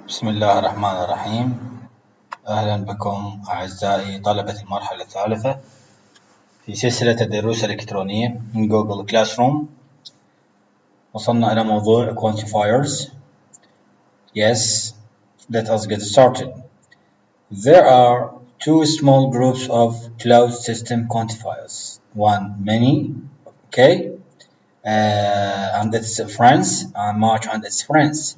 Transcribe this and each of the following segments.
بسم الله الرحمن الرحيم. أهلا بكم أعزائي طلبة المرحلة الثالثة في سلسلة الدروس الإلكترونية من جوجل كلاس روم. وصلنا إلى موضوع Quntifiers. Yes, let us get started. There are two small groups of closed system quantifiers. One, many, okay, and its friends, and much and its friends.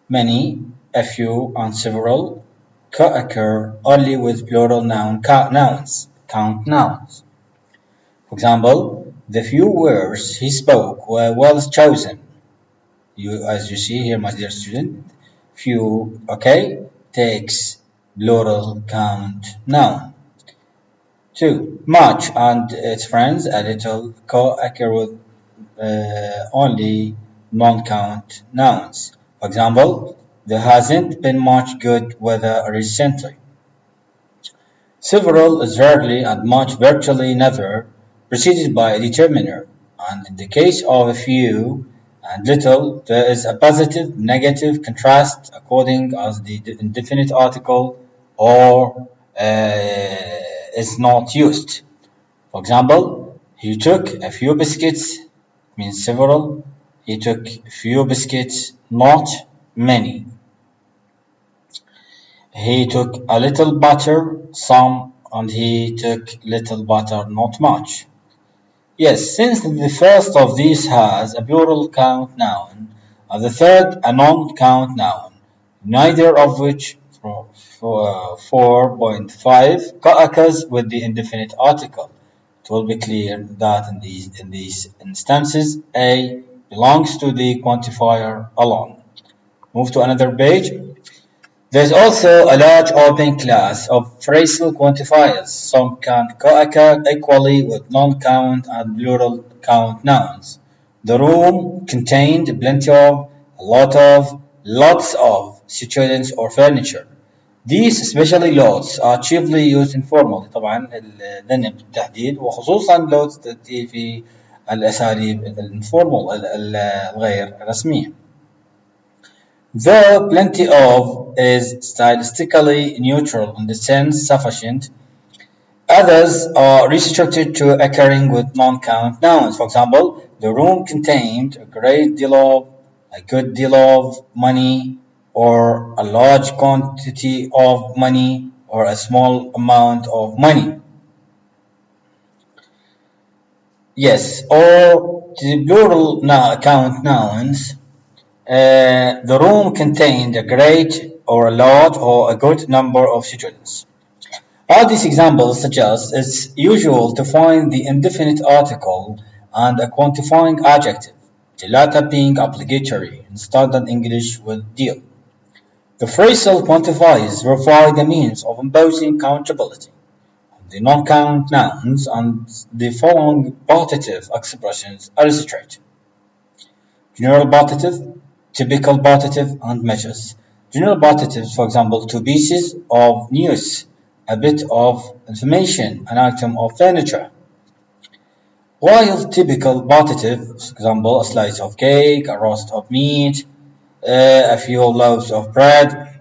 Many, a few, and several co-occur only with plural nouns, count nouns. For example, the few words he spoke were well chosen. As you see here, my dear student, few, okay, takes plural count noun. 2. Much and its friends, a little, co-occur with only non-count nouns. For example, there hasn't been much good weather recently. Several is rarely and much virtually never, preceded by a determiner, and in the case of a few and little, there is a positive, negative contrast according as the indefinite article or is not used. For example, he took a few biscuits means several. He took few biscuits, not many. He took a little butter, some, and he took little butter, not much. Yes, since the first of these has a plural count noun, and the third a non-count noun, neither of which 4.5 co-occurs with the indefinite article. It will be clear that in these instances, A belongs to the quantifier alone. Move to another page. There is also a large open class of phrasal quantifiers. Some can co-occur equally with non-count and plural count nouns. The room contained plenty of, a lot of, lots of students or furniture. These especially lots are chiefly used informally. طبعا لن بالتحديد وخصوصا lots تأتي في الأساليب الانفورمال الغير رسمية. Though plenty of is stylistically neutral in the sense sufficient, others are restricted to occurring with non-count nouns. For example, the room contained a great deal of, a good deal of money, or a large quantity of money, or a small amount of money. Yes, or the plural count nouns. The room contained a great or a large or a good number of students. All these examples suggest it's usual to find the indefinite article and a quantifying adjective, the latter being obligatory in standard English will deal. The phrasal quantifiers provide a means of imposing countability on the non-count nouns, and the following partitive expressions illustrate. General partitive, typical partitive, and measures. General participes, for example, two pieces of news, a bit of information, an item of furniture. While typical partitive, for example, a slice of cake, a roast of meat, a few loaves of bread,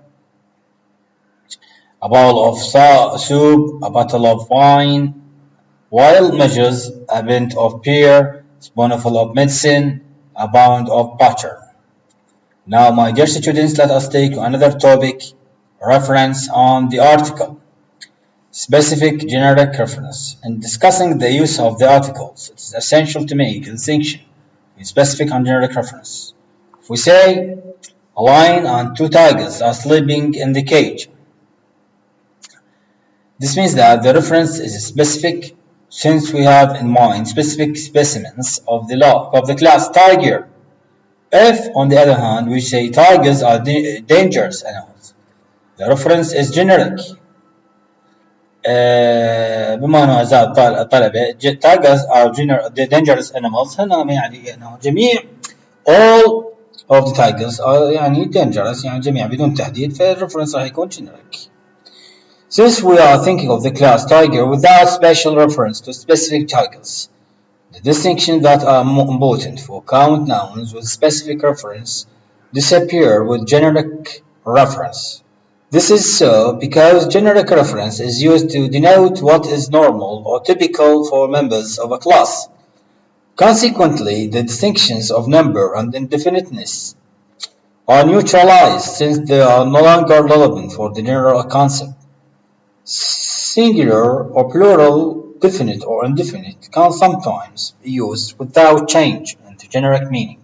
a bowl of soup, a bottle of wine. While measures, a pint of beer, a spoonful of medicine, a pound of butter. Now, my dear students, let us take another topic, reference on the article. Specific generic reference. In discussing the use of the articles, it is essential to make a distinction between specific and generic reference. If we say a lion and two tigers are sleeping in the cage, this means that the reference is specific since we have in mind specific specimens of the class tiger. If, on the other hand, we say tigers are dangerous animals, the reference is generic. بما أنه أعزائي الطلبة tigers are dangerous animals هنا يعني أنه جميع all of the tigers are يعني dangerous يعني جميع بدون تحديد فالreference راح يكون generic. Since we are thinking of the class tiger without special reference to specific tigers, the distinctions that are important for count nouns with specific reference disappear with generic reference. This is so because generic reference is used to denote what is normal or typical for members of a class. Consequently, the distinctions of number and indefiniteness are neutralized since they are no longer relevant for the general concept. Singular or plural, definite or indefinite, can sometimes be used without change into generic meaning.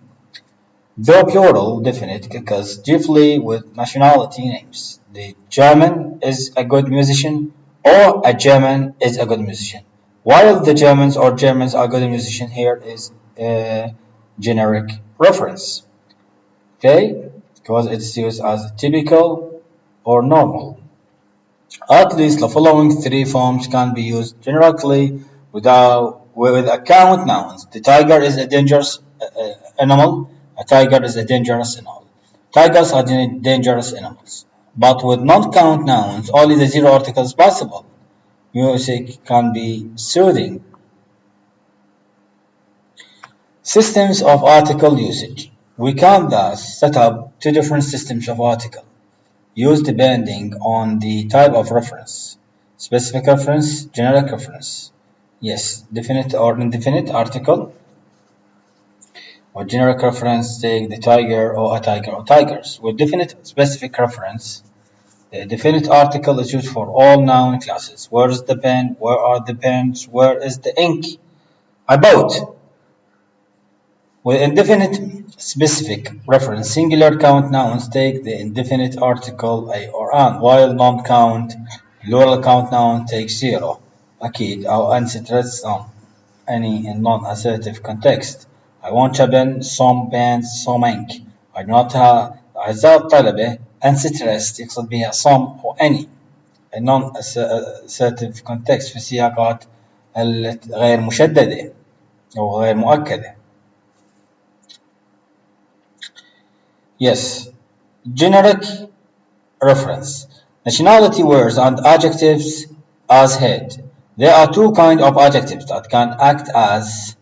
Though plural, definite occurs chiefly with nationality names. The German is a good musician, or a German is a good musician. While the Germans or Germans are good musician, here is a generic reference. Okay, because it's used as typical or normal. At least the following three forms can be used generically with account nouns. The tiger is a dangerous animal. A tiger is a dangerous animal. Tigers are dangerous animals. But with non-count nouns, only the zero article is possible. Music can be soothing. Systems of article usage. We can thus set up two different systems of article, used depending on the type of reference. Specific reference, generic reference. Yes, definite or indefinite article. Or generic reference, take the tiger or a tiger or tigers. With definite specific reference, the definite article is used for all noun classes. Where is the pen? Where are the pens? Where is the ink? I bought. With indefinite specific reference, singular count nouns take the indefinite article a or an, while non-count plural count noun takes zero. أكيد أو unstressed on any non-assertive context. I want a pen, some pens, some ink. I do not have أعزائي الطلبة unstressed يقصد بها some أو any non-assertive context في سياقات غير مشددة أو غير مؤكدة. Yes, generic reference. Nationality words and adjectives as head. There are two kinds of adjectives that can act as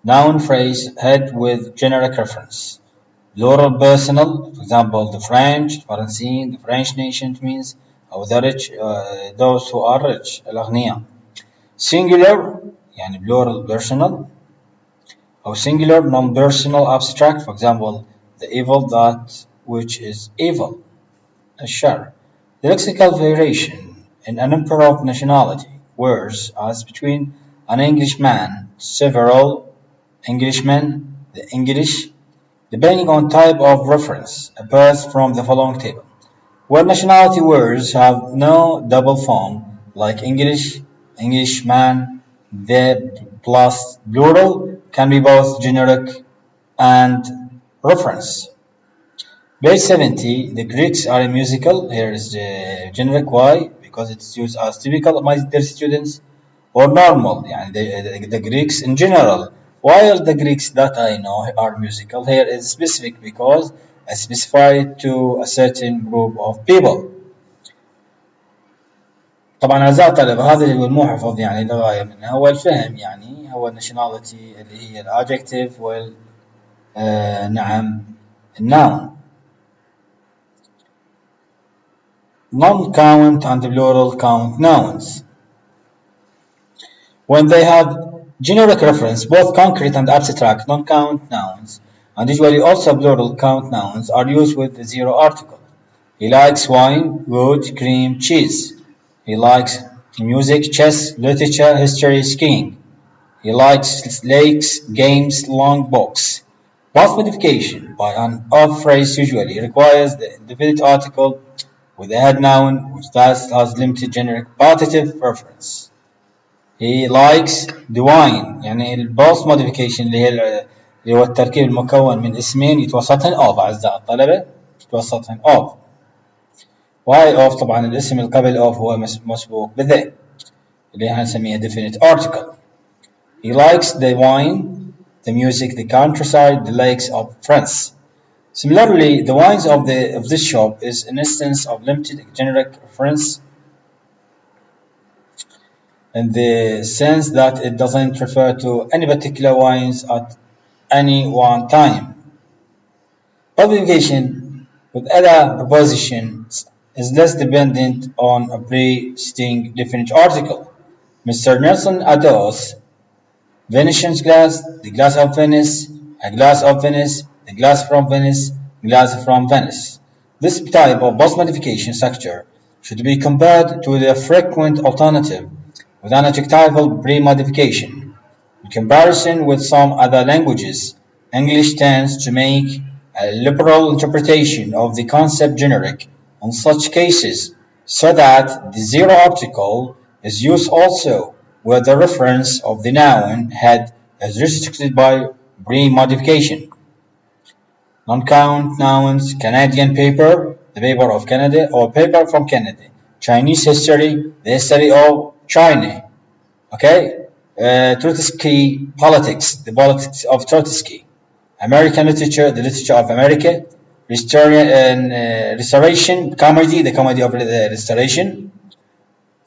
noun phrase head with generic reference. Plural personal, for example, the French, Francine, the French nation means, or the rich, those who are rich, الأغنياء. Singular, يعني plural personal, or singular non-personal abstract, for example, the evil that which is evil, الشر. The lexical variation in a number of nationality words as between an Englishman, several Englishmen, the English, depending on type of reference, appears from the following table. Where nationality words have no double form, like English, Englishman, the plus plural can be both generic and reference. Page 70, the Greeks are a musical. Here is the generic. Why? Because it's used as typical among their students or normal. يعني the Greeks in general. While the Greeks that I know are musical, here is specific because I specified to a certain group of people. طبعا أعزائي الطلبة هذا اللي هو المحفظ يعني لغاية منه هو الفهم يعني هو nationality اللي هي الadjective وال نعم الnoun. Non-count and plural count nouns. When they have generic reference, both concrete and abstract non-count nouns, and usually also plural count nouns, are used with the zero article. He likes wine, wood, cream, cheese. He likes music, chess, literature, history, skiing. He likes lakes, games, long books. Both modification by an of phrase usually requires the indefinite article with a head noun which thus has limited generic partitive reference. He likes the wine يعني البوست modification اللي هو التركيب المكون من اسمين يتوسطهن of أعزائي الطلبة يتوسطهن of. why of طبعا الاسم اللي قبل of هو مسبوق بذا اللي هنسميه definite article. He likes the wine, the music, the countryside, the lakes of France. Similarly, the wines of this shop is an instance of limited generic reference in the sense that it doesn't refer to any particular wines at any one time. Modification with other preposition is less dependent on a preceding definite article. Mr. Nelson adores Venetian glass, the glass of Venice, a glass of Venice, the glass from Venice, glass from Venice. This type of post-modification structure should be compared to the frequent alternative with an adjectival pre-modification. In comparison with some other languages, English tends to make a liberal interpretation of the concept generic in such cases, so that the zero article is used also where the reference of the noun head is restricted by pre-modification. Non-count nouns: Canadian paper, the paper of Canada, or paper from Canada. Chinese history, the history of China. Okay? Trotsky politics, the politics of Trotsky. American literature, the literature of America. Restoration, comedy, the comedy of the restoration.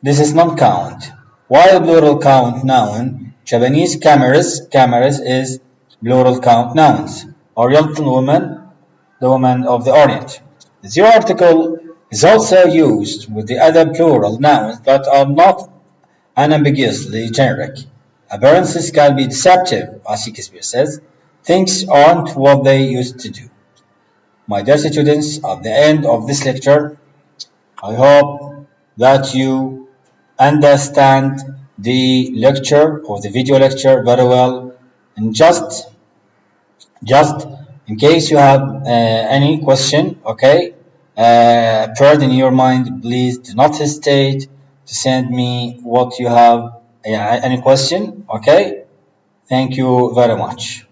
This is non-count. While plural count noun, Japanese cameras is plural count nouns. Oriental woman, the woman of the Orient. The zero article is also used with the other plural nouns that are not unambiguously generic. Appearances can be deceptive, as Shakespeare says. Things aren't what they used to do. My dear students, at the end of this lecture, I hope that you understand the lecture or the video lecture very well. And just in case you have any question, okay, appeared in your mind, please do not hesitate to send me what you have, any question, okay? Thank you very much.